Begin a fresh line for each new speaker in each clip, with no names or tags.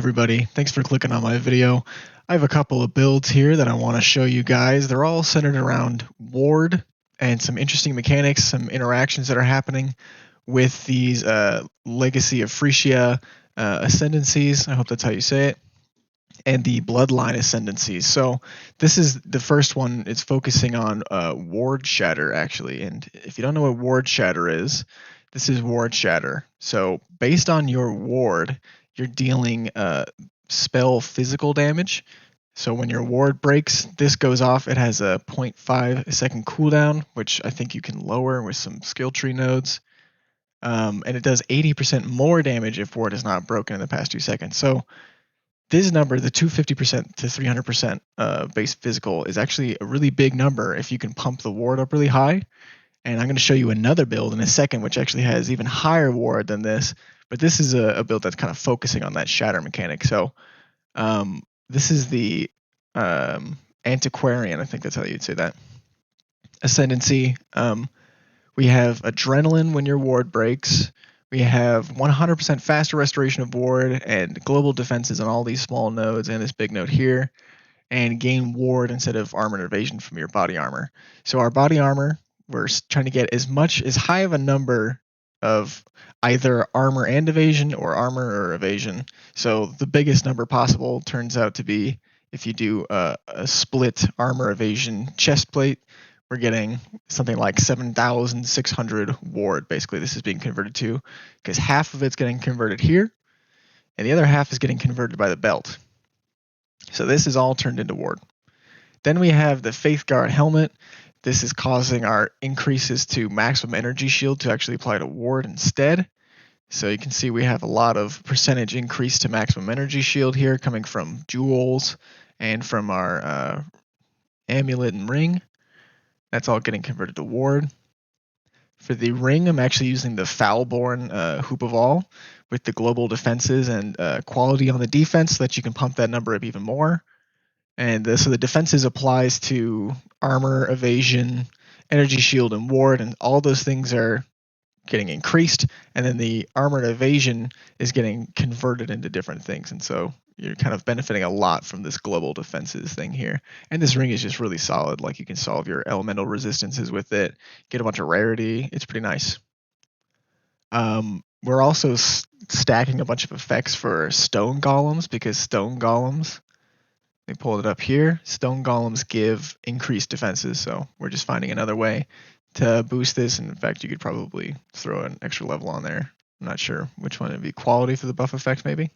everybody, thanks for clicking on my video. I have a couple of builds here that I want to show you guys. They're all centered around ward and some interesting mechanics, some interactions that are happening with these Legacy of Phrecia ascendancies. I hope that's how you say it. And the bloodline ascendancies. So this is the first one. It's focusing on ward shatter, actually. And if you don't know what ward shatter is, this is ward shatter. So based on your ward, you're dealing spell physical damage. So when your ward breaks, this goes off. It has a 0.5 second cooldown, which I think you can lower with some skill tree nodes. And it does 80% more damage if ward is not broken in the past 2 seconds. So this number, the 250% to 300% base physical, is actually a really big number if you can pump the ward up really high. And I'm going to show you another build in a second, which actually has even higher ward than this. But this is a build that's kind of focusing on that shatter mechanic. So this is the Antiquarian, I think that's how you'd say that. Ascendancy. We have Adrenaline when your ward breaks. We have 100% faster restoration of ward and global defenses on all these small nodes and this big node here. And gain ward instead of armor and evasion from your body armor. So our body armor, we're trying to get as high of a number of either armor and evasion or armor or evasion. So the biggest number possible turns out to be if you do a split armor evasion chest plate, we're getting something like 7,600 ward. Basically, this is being converted to, because half of it's getting converted here, and the other half is getting converted by the belt. So this is all turned into ward. Then we have the Faith Guard helmet. This is causing our increases to maximum energy shield to actually apply to ward instead. So you can see we have a lot of percentage increase to maximum energy shield here coming from jewels and from our amulet and ring. That's all getting converted to ward. For the ring, I'm actually using the Foulborn Hoop of All with the global defenses and quality on the defense so that you can pump that number up even more. And so the defenses applies to armor, evasion, energy shield, and ward, and all those things are getting increased. And then the armor and evasion is getting converted into different things. And so you're kind of benefiting a lot from this global defenses thing here. And this ring is just really solid. Like, you can solve your elemental resistances with it, get a bunch of rarity. It's pretty nice. We're also stacking a bunch of effects for stone golems, because stone golems, they pulled it up here, stone golems give increased defenses. So we're just finding another way to boost this. And in fact, you could probably throw an extra level on there. I'm not sure which one would be quality for the buff effect, maybe.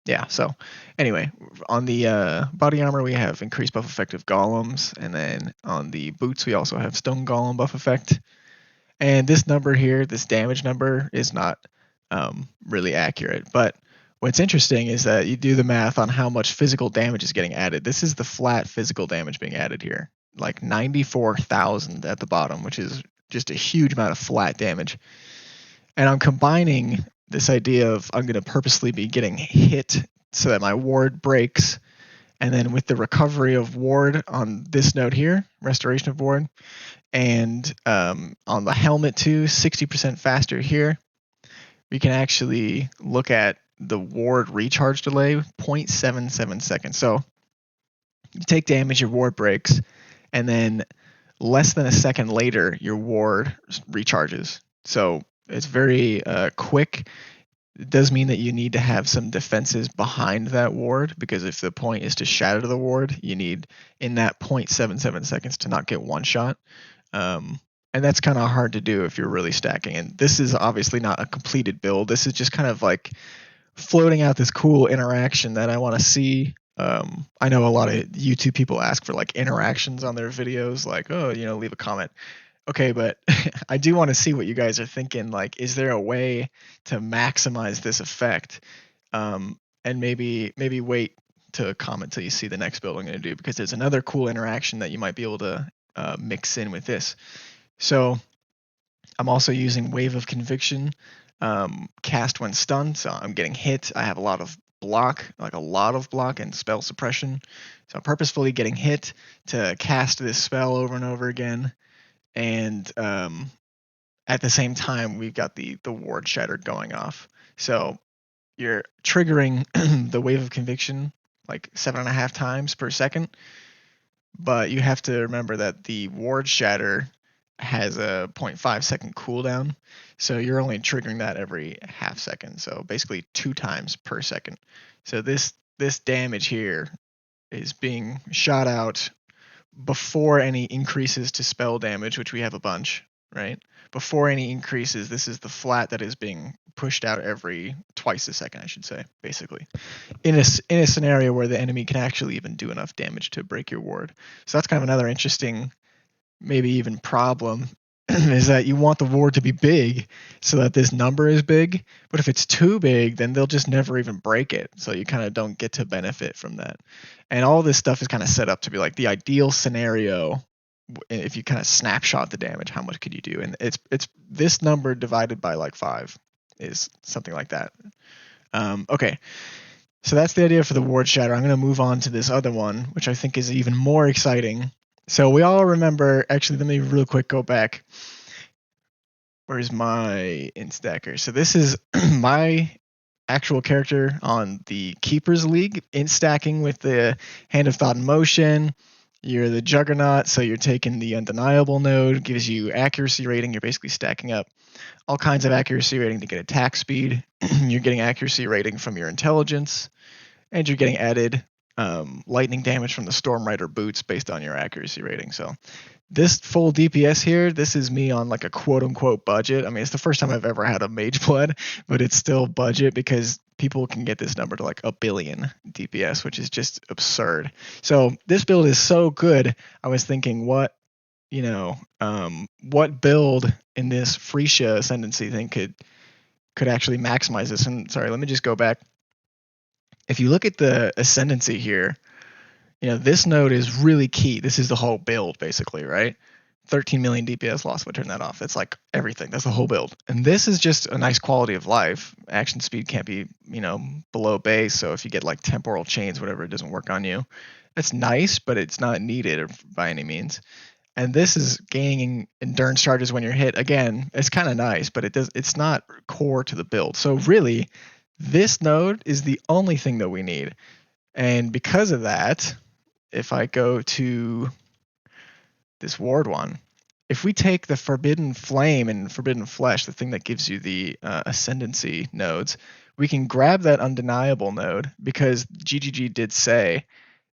Yeah, so anyway, on the body armor, we have increased buff effect of golems, and then on the boots, we also have stone golem buff effect. And this number here, this damage number, is not really accurate. But what's interesting is that you do the math on how much physical damage is getting added. This is the flat physical damage being added here, like 94,000 at the bottom, which is just a huge amount of flat damage. And I'm combining this idea of I'm going to purposely be getting hit so that my ward breaks, and then with the recovery of ward on this node here, restoration of ward, and on the helmet too, 60% faster here, we can actually look at the ward recharge delay, 0.77 seconds. So you take damage, your ward breaks, and then less than a second later, your ward recharges. So it's very quick. It does mean that you need to have some defenses behind that ward, because if the point is to shatter the ward, you need in that 0.77 seconds to not get one shot. And that's kind of hard to do if you're really stacking. And this is obviously not a completed build. This is just kind of like floating out this cool interaction that I want to see. I know a lot of YouTube people ask for like interactions on their videos, like, oh, leave a comment. Okay, but I do want to see what you guys are thinking. Like, is there a way to maximize this effect? And maybe wait to comment till you see the next build I'm going to do, because there's another cool interaction that you might be able to mix in with this. So I'm also using Wave of Conviction, cast when stunned. So I'm getting hit. I have a lot of block and spell suppression. So I'm purposefully getting hit to cast this spell over and over again. And at the same time, we've got the ward shatter going off. So you're triggering the wave of conviction like 7.5 times per second, but you have to remember that the ward shatter has a 0.5 second cooldown, so you're only triggering that every half second, so basically 2 times per second. So this damage here is being shot out before any increases to spell damage, which we have a bunch, right? Before any increases, this is the flat that is being pushed out every twice a second, I should say, basically, in a scenario where the enemy can actually even do enough damage to break your ward. So that's kind of another interesting, maybe even problem, is that you want the ward to be big so that this number is big, but if it's too big, then they'll just never even break it. So you kind of don't get to benefit from that. And all this stuff is kind of set up to be like the ideal scenario. If you kind of snapshot the damage, how much could you do? And it's this number divided by like 5 is something like that. Okay, so that's the idea for the ward shatter. I'm going to move on to this other one, which I think is even more exciting. So we all remember, actually, let me real quick go back. Where's my instacker? So this is my actual character on the Keepers League, instacking with the Hand of Thought in Motion. You're the Juggernaut, so you're taking the Undeniable node, gives you accuracy rating. You're basically stacking up all kinds of accuracy rating to get attack speed. You're getting accuracy rating from your intelligence, and you're getting added lightning damage from the Storm Rider boots based on your accuracy rating. So this full DPS here, this is me on like a quote-unquote budget. I mean, it's the first time I've ever had a mage blood, but it's still budget because people can get this number to like 1 billion DPS, which is just absurd. So this build is so good. I was thinking, what build in this Phrecia ascendancy thing could actually maximize this? And sorry, let me just go back. If you look at the ascendancy here, this node is really key. This is the whole build, basically, right? 13 million DPS loss would turn that off. It's like everything. That's the whole build. And this is just a nice quality of life. Action speed can't be, below base. So if you get like temporal chains, whatever, it doesn't work on you. That's nice, but it's not needed by any means. And this is gaining endurance charges when you're hit. Again, it's kind of nice, but it's not core to the build. So really, this node is the only thing that we need. And because of that, if I go to this ward one, if we take the Forbidden Flame and Forbidden Flesh, the thing that gives you the ascendancy nodes, we can grab that Undeniable node, because GGG did say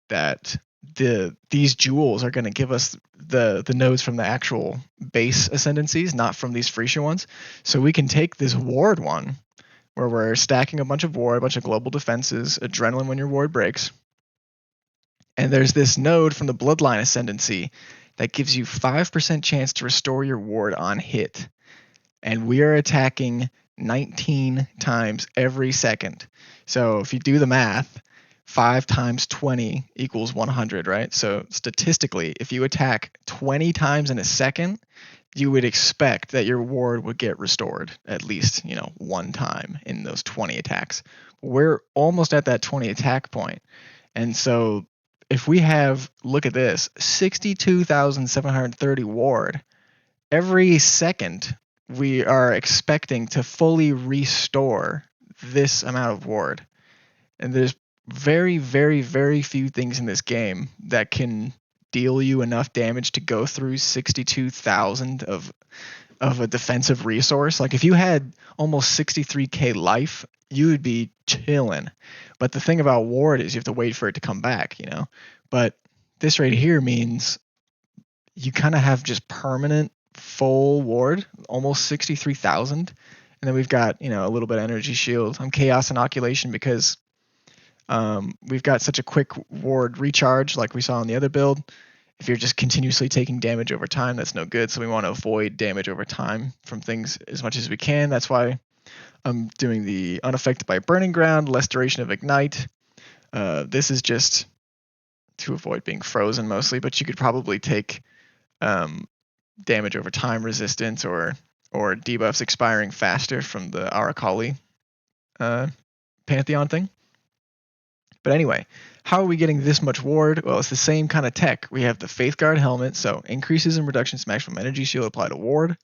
that these jewels are going to give us the nodes from the actual base ascendancies, not from these Phrecia ones. So we can take this ward one, where we're stacking a bunch of ward, a bunch of global defenses, adrenaline when your ward breaks. And there's this node from the Bloodline Ascendancy that gives you 5% chance to restore your ward on hit. And we are attacking 19 times every second. So if you do the math, 5 times 20 equals 100, right? So statistically, if you attack 20 times in a second, you would expect that your ward would get restored at least, one time in those 20 attacks. We're almost at that 20 attack point. And so if we have, look at this, 62,730 ward, every second we are expecting to fully restore this amount of ward. And there's very, very, very few things in this game that can deal you enough damage to go through 62,000 of a defensive resource. Like if you had almost 63k life, you would be chilling. But the thing about ward is you have to wait for it to come back, But this right here means you kind of have just permanent full ward, almost 63,000. And then we've got, a little bit of energy shield. I'm chaos inoculation because we've got such a quick ward recharge like we saw on the other build. If you're just continuously taking damage over time, that's no good. So we want to avoid damage over time from things as much as we can. That's why I'm doing the unaffected by burning ground, less duration of ignite. This is just to avoid being frozen mostly, but you could probably take damage over time resistance or debuffs expiring faster from the Arakali Pantheon thing. But anyway, how are we getting this much ward? Well, it's the same kind of tech. We have the Faith Guard helmet, so increases in reductions maximum energy shield apply to ward.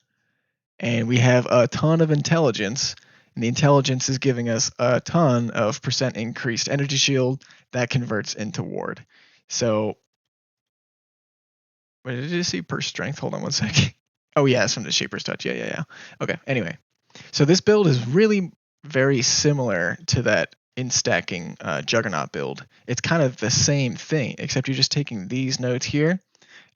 And we have a ton of intelligence. And the intelligence is giving us a ton of % increased energy shield that converts into ward. So, what did you see per strength? Hold on one sec. Oh yeah, it's from the Shaper's Touch. Yeah. Okay, anyway. So this build is really very similar to that in-stacking Juggernaut build. It's kind of the same thing, except you're just taking these nodes here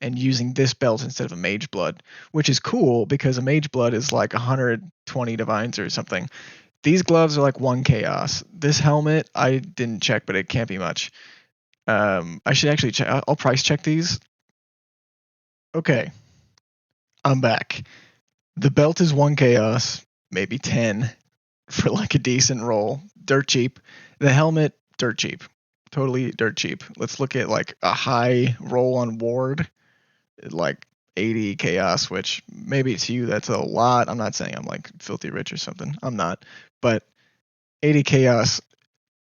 and using this belt instead of a Mage Blood, which is cool because a Mage Blood is like 120 Divines or something. These gloves are like 1 Chaos. This helmet, I didn't check, but it can't be much. I should actually check. I'll price check these. Okay, I'm back. The belt is 1 Chaos, maybe 10 for like a decent roll. Dirt cheap. The helmet, dirt cheap. Totally dirt cheap. Let's look at like a high roll on ward, like 80 chaos, which maybe to you that's a lot. I'm not saying I'm like filthy rich or something. I'm not. But 80 chaos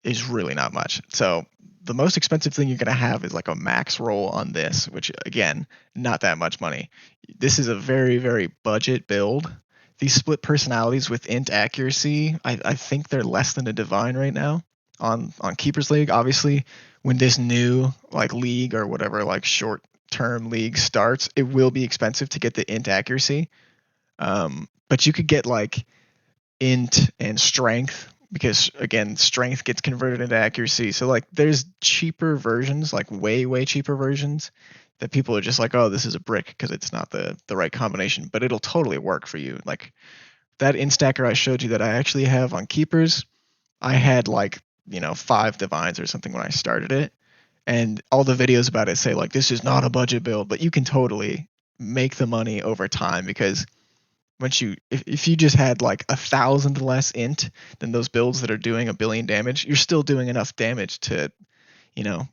is really not much. So the most expensive thing you're going to have is like a max roll on this, which again, not that much money. This is a very, very budget build. These split personalities with int accuracy, I think they're less than a divine right now on Keepers League. Obviously, when this new like league or whatever like short term league starts, it will be expensive to get the int accuracy. But you could get like int and strength, because again, strength gets converted into accuracy. So like there's cheaper versions, like way cheaper versions that people are just like, oh, this is a brick because it's not the right combination, but it'll totally work for you. Like that instacker I showed you that I actually have on Keepers, I had like, 5 divines or something when I started it. And all the videos about it say like, this is not a budget build, but you can totally make the money over time, because once if you just had like 1,000 less int than those builds that are doing 1 billion damage, you're still doing enough damage to,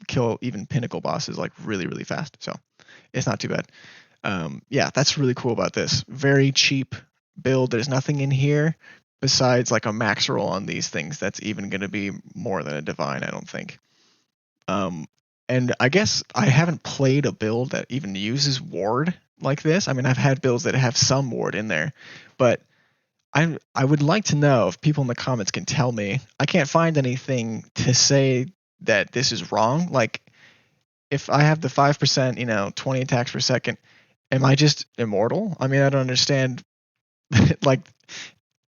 kill even pinnacle bosses like really fast. So it's not too bad. Yeah, that's really cool about this. Very cheap build. There's nothing in here besides like a max roll on these things that's even going to be more than a divine, I don't think. And I guess I haven't played a build that even uses ward like this. I mean, I've had builds that have some ward in there, but I would like to know if people in the comments can tell me. I can't find anything to say that this is wrong. Like, if I have the 5%, 20 attacks per second, am I just immortal? I mean, I don't understand. Like,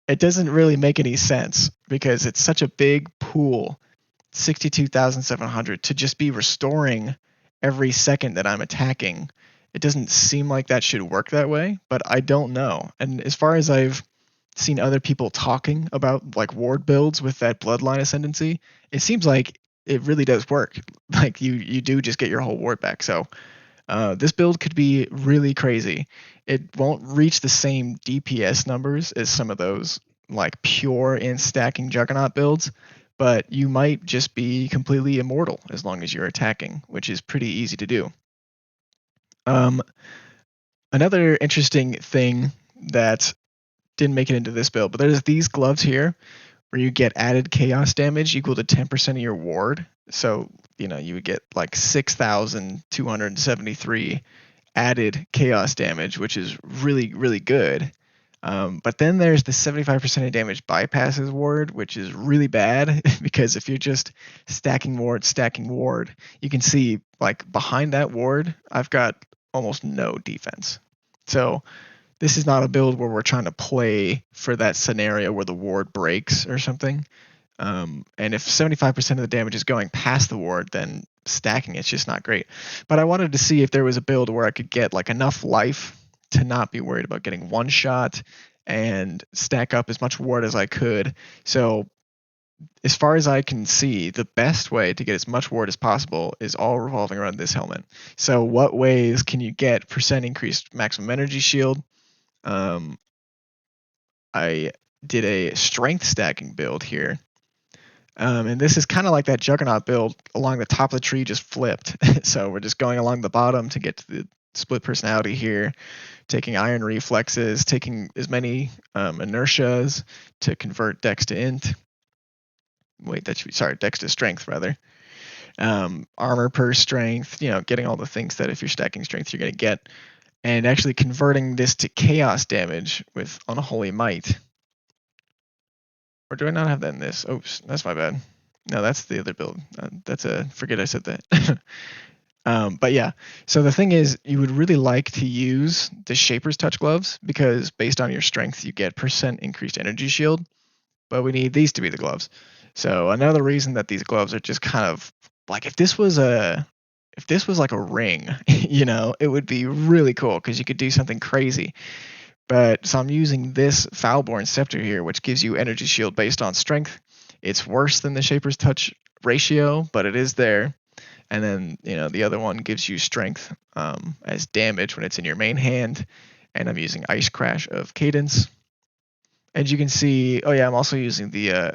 it doesn't really make any sense because it's such a big pool, 62,700, to just be restoring every second that I'm attacking. It doesn't seem like that should work that way, but I don't know. And as far as I've seen other people talking about like ward builds with that bloodline ascendancy, it seems like it really does work. Like you do just get your whole ward back. So this build could be really crazy. It won't reach the same DPS numbers as some of those like pure in stacking Juggernaut builds, but you might just be completely immortal as long as you're attacking, which is pretty easy to do. Another interesting thing that didn't make it into this build, but there's these gloves here where you get added chaos damage equal to 10% of your ward. So, you would get like 6,273 added chaos damage, which is really good. But then there's the 75% of damage bypasses ward, which is really bad because if you're just stacking ward, you can see like behind that ward, I've got almost no defense. So this is not a build where we're trying to play for that scenario where the ward breaks or something. And if 75% of the damage is going past the ward, then stacking it's just not great. But I wanted to see if there was a build where I could get like enough life to not be worried about getting one shot and stack up as much ward as I could. So as far as I can see, the best way to get as much ward as possible is all revolving around this helmet. So what ways can you get % increased maximum energy shield? I did a strength stacking build here. And this is kind of like that Juggernaut build along the top of the tree, just flipped. So we're just going along the bottom to get to the split personality here, taking iron reflexes, taking as many inertias to convert dex to int. Wait, that should be, sorry, dex to strength rather. Armor per strength, getting all the things that if you're stacking strength, you're going to get. And actually converting this to chaos damage with Unholy Might. Or do I not have that in this? Oops, that's my bad. No, that's the other build. Forget I said that. But yeah, so the thing is, you would really like to use the Shaper's Touch gloves because based on your strength, you get % increased energy shield. But we need these to be the gloves. So another reason that these gloves are just kind of like if this was like a ring, you know, it would be really cool because you could do something crazy. But so I'm using this Foulborn Scepter here, which gives you energy shield based on strength. It's worse than the Shaper's Touch ratio, but it is there. And then, you know, the other one gives you strength as damage when it's in your main hand. And I'm using Ice Crash of Cadence. As you can see, oh yeah, I'm also using the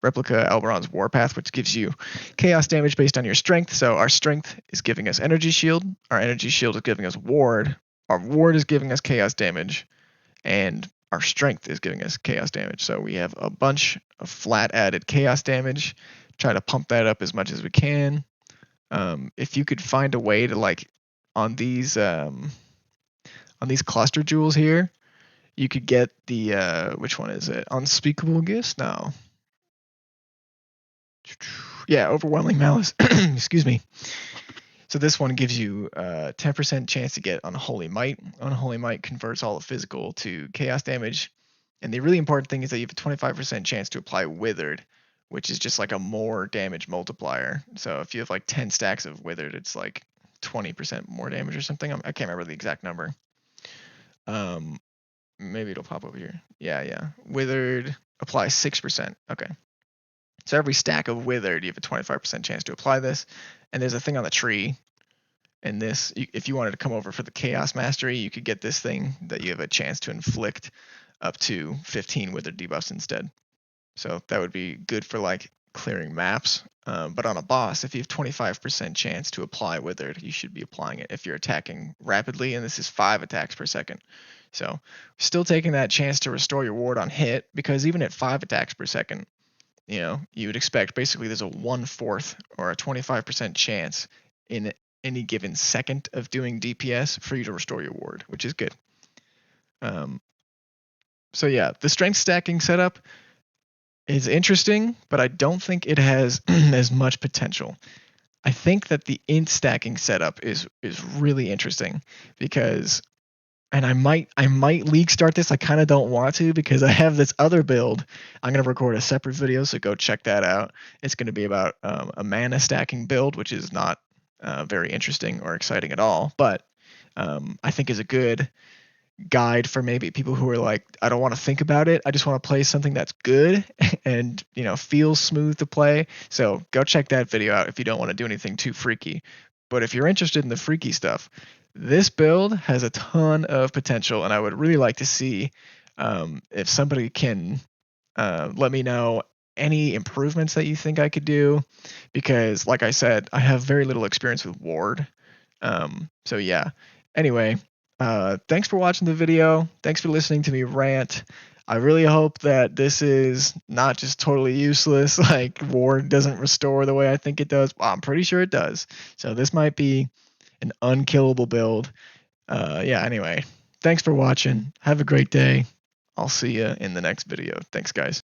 Replica Alberon's Warpath, which gives you chaos damage based on your strength. So our strength is giving us energy shield. Our energy shield is giving us ward. Our ward is giving us chaos damage. And our strength is giving us chaos damage. So we have a bunch of flat added chaos damage. Try to pump that up as much as we can. If you could find a way to like on these cluster jewels here, you could get the which one is it? Unspeakable Gifts? No. Yeah, Overwhelming Malice. Excuse me. So this one gives you 10% chance to get Unholy Might. Unholy Might converts all of physical to chaos damage. And the really important thing is that you have a 25% chance to apply Withered, which is just like a more damage multiplier. So if you have like 10 stacks of Withered, it's like 20% more damage or something. I can't remember the exact number. Maybe it'll pop over here. Yeah. Withered applies 6%. Okay. So every stack of Withered, you have a 25% chance to apply this. And there's a thing on the tree. And this, if you wanted to come over for the Chaos Mastery, you could get this thing that you have a chance to inflict up to 15 Withered debuffs instead. So that would be good for like clearing maps. But on a boss, if you have 25% chance to apply Withered, you should be applying it if you're attacking rapidly. And this is 5 attacks per second. So still taking that chance to restore your ward on hit, because even at 5 attacks per second, you know, you would expect basically there's a 1/4 or a 25% chance in any given second of doing DPS for you to restore your ward, which is good. So yeah, the strength stacking setup is interesting, but I don't think it has as much potential. I think that the int stacking setup is really interesting because, and I might league start this. I kind of don't want to because I have this other build. I'm going to record a separate video, so go check that out. It's going to be about a mana stacking build, which is not very interesting or exciting at all, but I think is a good guide for maybe people who are like, I don't want to think about it. I just want to play something that's good and, you know, feels smooth to play. So go check that video out if you don't want to do anything too freaky. But if you're interested in the freaky stuff, this build has a ton of potential, and I would really like to see if somebody can let me know any improvements that you think I could do, because like I said, I have very little experience with ward. So yeah. Anyway, thanks for watching the video. Thanks for listening to me rant. I really hope that this is not just totally useless, like ward doesn't restore the way I think it does. Well, I'm pretty sure it does. So this might be an unkillable build. Yeah, anyway, thanks for watching. Have a great day. I'll see you in the next video. Thanks, guys.